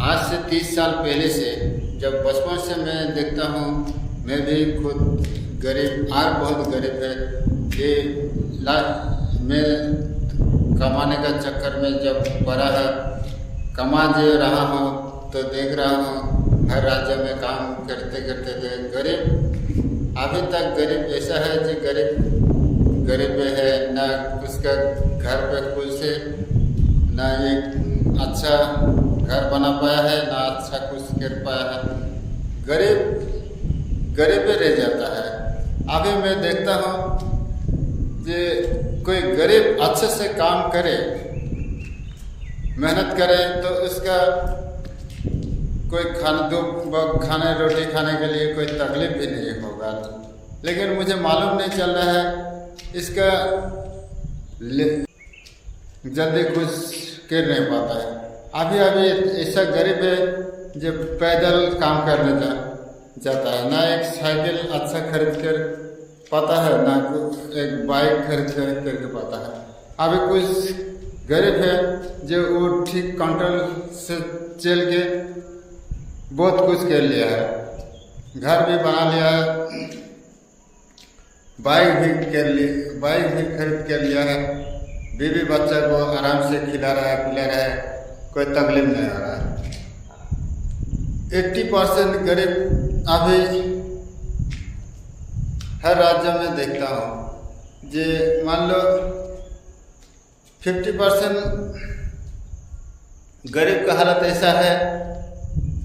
आज से 30 साल पहले से जब बचपन से मैं देखता हूँ, मैं भी खुद गरीब और बहुत गरीब है कि मैं कमाने का चक्कर में जब पड़ा है, कमा जो रहा हूँ तो देख रहा हूँ हर राज्य में काम करते करते थे गरीब। अभी तक गरीब ऐसा है कि गरीब है, ना उसका घर पे कुछ से ना एक अच्छा घर बना पाया है, ना अच्छा कुछ कर पाया है। गरीब रह जाता है। अभी मैं देखता हूँ कि कोई गरीब अच्छे से काम करे, मेहनत करे तो उसका कोई खाने रोटी खाने के लिए कोई तकलीफ भी नहीं होगा। लेकिन मुझे मालूम नहीं चल रहा है इसका जल्दी कुछ कर नहीं पाता है। अभी ऐसा गरीब है जो पैदल काम करने जाता है, ना एक साइकिल अच्छा खरीद कर पाता है, ना एक बाइक खरीद करके पाता है। अभी कुछ गरीब है जो वो ठीक कंट्रोल से चल के बहुत कुछ कर लिया है, घर भी बना लिया है, बाइक भी खरीद कर लिया है, बीवी बच्चा को आराम से खिला रहा है, पिला रहा है, कोई तकलीफ नहीं आ रहा है। 80% गरीब अभी हर राज्य में देखता हूँ। जे मान लो 50% गरीब का हालत ऐसा है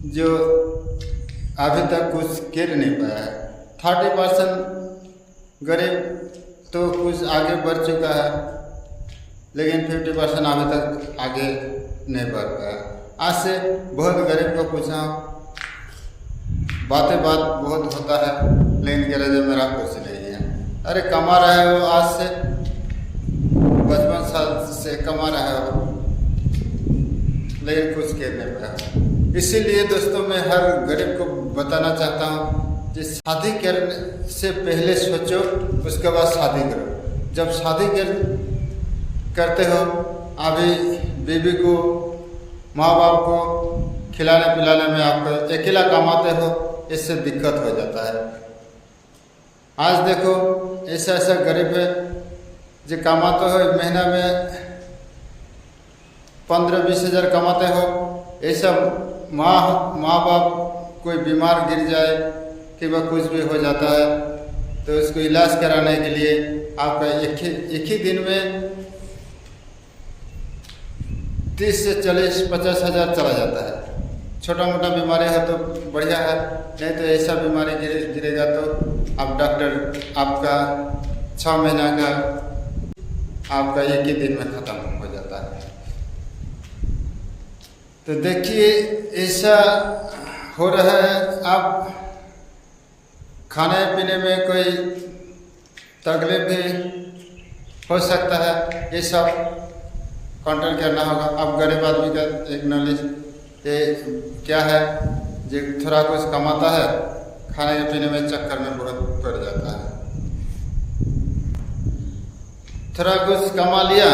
जो अभी तक कुछ कर नहीं पाया है। 30% गरीब तो कुछ आगे बढ़ चुका है, लेकिन 50% अभी तक आगे नहीं बढ़ पाया। आज से बहुत गरीब को पूछा, बात बहुत होता है, लेकिन कह रहे मेरा कुछ नहीं है। अरे कमा रहे हो, आज से 55 साल से कमा रहे हो, लेकिन कुछ कर नहीं पाया। इसीलिए दोस्तों मैं हर गरीब को बताना चाहता हूँ कि शादी करने से पहले सोचो, उसके बाद शादी करो। जब शादी करते हो, अभी बीवी को, माँ बाप को खिलाने पिलाने में आप अकेला कमाते हो, इससे दिक्कत हो जाता है। आज देखो ऐसा गरीब है जो कमाते हो, महीना में 15-20 हज़ार कमाते हो। ऐसा माँ बाप कोई बीमार गिर जाए कि वह कुछ भी हो जाता है तो उसको इलाज कराने के लिए आपका एक ही दिन में 30 से 40-50 हज़ार चला जाता है। छोटा मोटा बीमारी है तो बढ़िया है, नहीं तो ऐसा बीमारी गिरेगा तो अब डॉक्टर आपका 6 महीना का आपका एक ही दिन में ख़त्म हो जाता है। तो देखिए ऐसा हो रहा है। अब खाने पीने में कोई तकलीफ भी हो सकता है, ये सब कंट्रोल करना होगा। अब गरीब आदमी का एक नॉलेज ये क्या है, जो थोड़ा कुछ कमाता है, खाने पीने में चक्कर में बहुत पड़ जाता है। थोड़ा कुछ कमा लिया,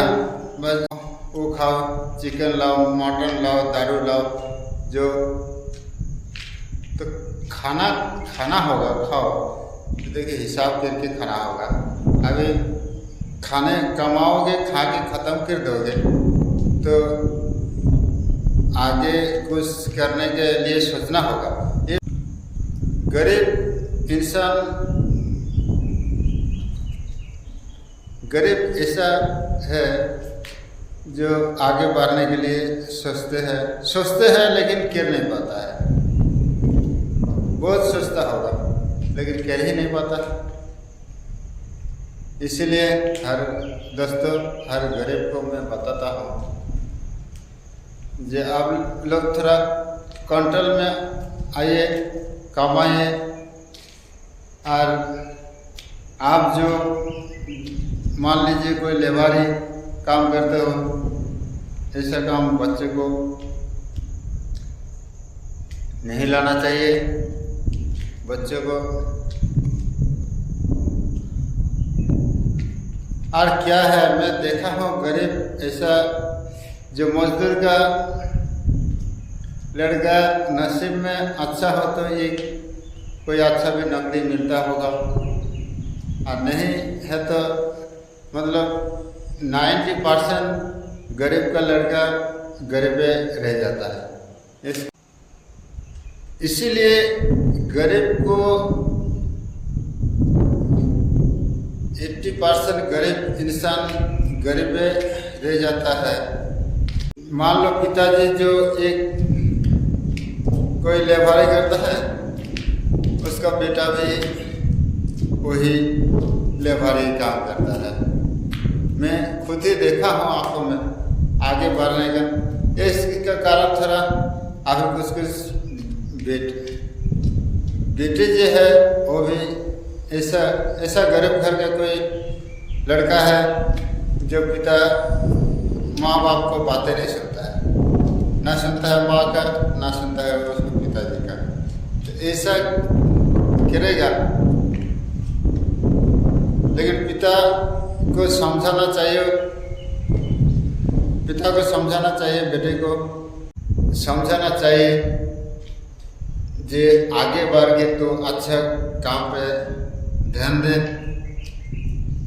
बस वो खाओ, चिकन लाओ, मटन लाओ, दारू लाओ, जो तो खाना होगा, खाओ। देखिए हिसाब करके खाना होगा। अभी खाने कमाओगे, खा के ख़त्म कर दोगे तो आगे कुछ करने के लिए सोचना होगा। ये गरीब इंसान, गरीब ऐसा है जो आगे बढ़ने के लिए सोचते हैं लेकिन कर नहीं पाता है। बहुत सोचता होगा लेकिन कर ही नहीं पाता। इसीलिए हर गरीब को मैं बताता हूँ जो आप लोग थोड़ा कंट्रोल में आइए, कमाइए। और आप जो मान लीजिए कोई लेबारी काम करते हो, ऐसा काम बच्चे को नहीं लाना चाहिए। बच्चे को और क्या है, मैं देखा हूँ गरीब ऐसा जो मजदूर का लड़का नसीब में अच्छा हो तो ये कोई अच्छा भी नौकरी मिलता होगा, और नहीं है तो मतलब 90% गरीब का लड़का गरीब रह जाता है। इसीलिए गरीब को 80% गरीब इंसान गरीब रह जाता है। मान लो पिताजी जो एक कोई लेबारी करता है, उसका बेटा भी वही लेबारी काम करता है। मैं खुद ही देखा हूँ आंखों में आगे बढ़ने का। इसका कारण थोड़ा अभी कुछ बेटे जो है वो भी ऐसा गरीब घर का कोई लड़का है जो पिता माँ बाप को बातें नहीं सुनता है, ना सुनता है माँ का, ना सुनता है उसके पिताजी का। तो ऐसा करेगा, लेकिन पिता को समझाना चाहिए, पिता को समझाना चाहिए, बेटे को समझाना चाहिए जे आगे बढ़ के तो अच्छा काम पे ध्यान दे।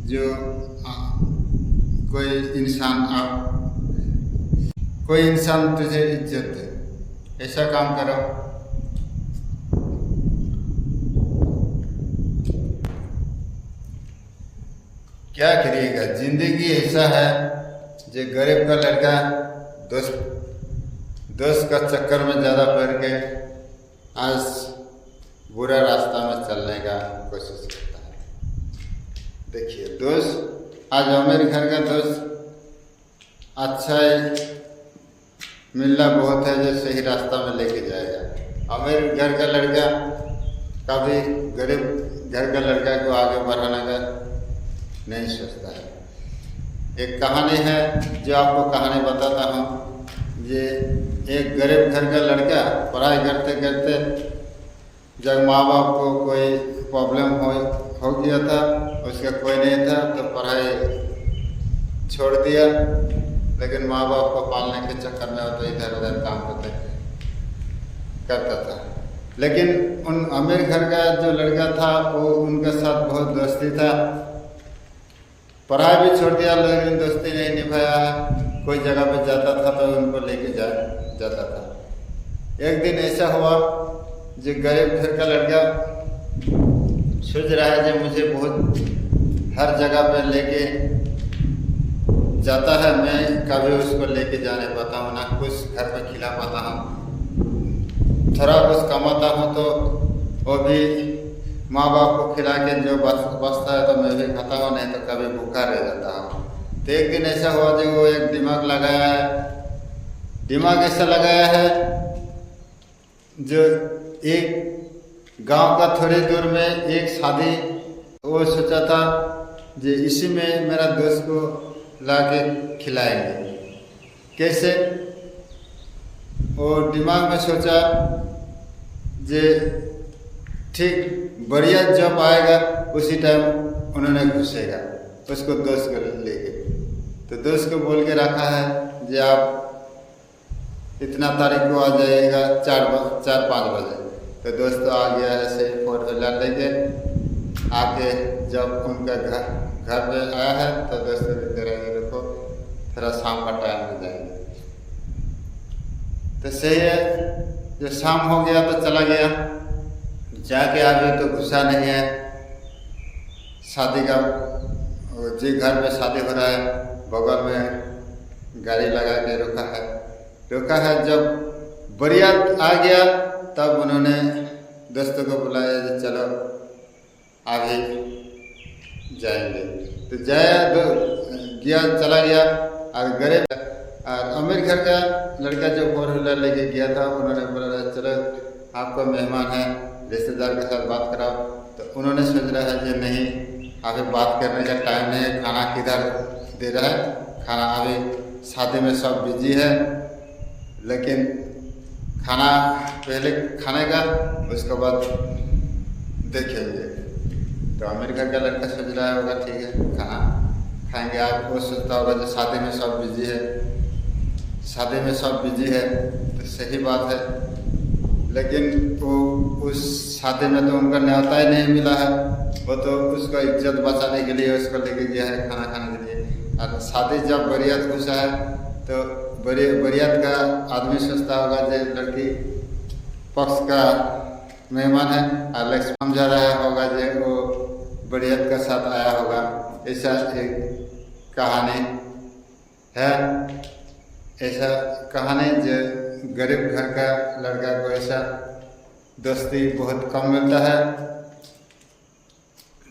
जो कोई इंसान तुझे इज्जत दे, ऐसा काम करो। क्या करिएगा, जिंदगी ऐसा है जो गरीब का लड़का दोस्त का चक्कर में ज़्यादा पड़ के आज बुरा रास्ता में चलने का कोशिश करता है। देखिए दोस्त, आज अमीर घर का दोस्त अच्छा है, मिलना बहुत है जो सही रास्ता में लेके जाएगा। अमीर घर का लड़का कभी गरीब घर का लड़का को आगे बढ़ाने का नहीं सोचता है। एक कहानी है जो आपको कहानी बताता हूँ। ये एक गरीब घर का लड़का पढ़ाई करते करते जब माँ बाप को कोई प्रॉब्लम हो गया था, उसका कोई नहीं था, तो पढ़ाई छोड़ दिया। लेकिन माँ बाप को पालने के चक्कर में वो तो इधर उधर काम करता था। लेकिन उन अमीर घर का जो लड़का था वो उनके साथ बहुत दोस्ती था। पढ़ाई भी छोड़ दिया लेकिन दोस्ती नहीं निभाया। कोई जगह पे जाता था तो उनको लेके जाता था। एक दिन ऐसा हुआ जो गरीब घर का लड़का सोच रहा है जो मुझे बहुत हर जगह पे लेके जाता है, मैं कभी उसको लेके जाने पाता हूँ, ना कुछ घर पे खिला पाता हूँ। थोड़ा कुछ कमाता हूँ तो वो भी माँ बाप को खिला के जो बचता है तो मैं भी खाता हूँ, नहीं तो कभी भूखा रह जाता हूँ। तो एक दिन ऐसा हुआ जो वो एक दिमाग लगाया है। दिमाग ऐसा लगाया है जो एक गांव का थोड़ी दूर में एक शादी वो सोचा था जो इसी में मेरा दोस्त को ला के खिलाएंगे। कैसे? और दिमाग में सोचा जे ठीक बढ़िया जब आएगा उसी टाइम उन्होंने घुसेगा उसको दोस्त को लेके। तो दोस्त को बोल के रखा है जे आप इतना तारीख को आ जाइएगा 4-5 बजे। तो दोस्त तो आ गया है, से 4 व्हीलर लेके आके जब उनका घर पे आया है तो दोस्त देते रहेंगे, देखो थोड़ा शाम का टाइम हो जाएगा। तो सही है, जो शाम हो गया तो चला गया, जाके अभी तो घुसा नहीं है। शादी का जी घर में शादी हो रहा है, बगल में गाड़ी लगा के रोका है। जब बरियात आ गया तब उन्होंने दोस्तों को बुलाया कि चलो अभी जाएंगे। तो चला गया। और गरीब और अमीर घर का लड़का जो 4 व्हीलर लेके गया था उन्होंने बोला चलो आपका मेहमान है, रिश्तेदार के साथ बात कराओ। तो उन्होंने सोच रहा है कि नहीं अभी बात करने का टाइम नहीं है, खाना किधर दे रहा है, खाना अभी शादी में सब बिजी है। लेकिन खाना पहले खाने का उसके बाद देखेंगे। तो अमीर घर का लड़का सोच रहा होगा ठीक है खाना खाएंगे। आप वो सोचता होगा जो शादी में सब बिजी है, शादी में सब बिजी है, तो सही बात है, लेकिन वो उस शादी में तो उनका न्योता ही नहीं मिला है। वो तो उसका इज्जत बचाने के लिए उसको लेके गया है खाना खाने के लिए। और शादी जब बरियात घुसा है तो बरियात का आदमी सोचता होगा जो लड़की पक्ष का मेहमान है और लक्ष्मी समझा रहा होगा जो वो बरियात का साथ आया होगा। ऐसा एक कहानी है, ऐसा कहानी जो गरीब घर का लड़का को ऐसा दोस्ती बहुत कम मिलता है।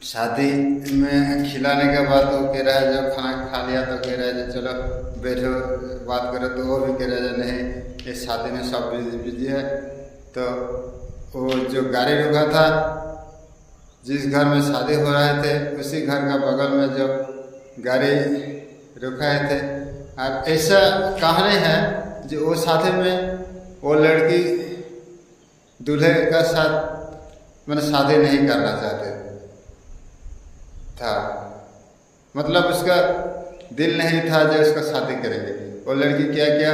शादी में खिलाने के बाद तो कह रहा है, जो खाना खा लिया तो कह रहा है जो चलो बैठो बात करो, तो वो भी कह रहा है नहीं ये शादी में सब बिजी है। तो वो जो गाड़ी रुका था, जिस घर में शादी हो रहे थे उसी घर का बगल में जो गाड़ी रुकाए थे। और ऐसा कहानी है जो वो शादी में वो लड़की दूल्हे का साथ मैंने शादी नहीं करना चाहते था, मतलब उसका दिल नहीं था जो उसका शादी करेंगे। वो लड़की क्या किया,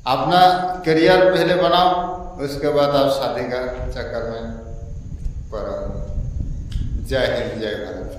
अपना करियर पहले बनाओ, उसके बाद आप शादी का चक्कर में पड़ो। जय हिंद, जय भारत।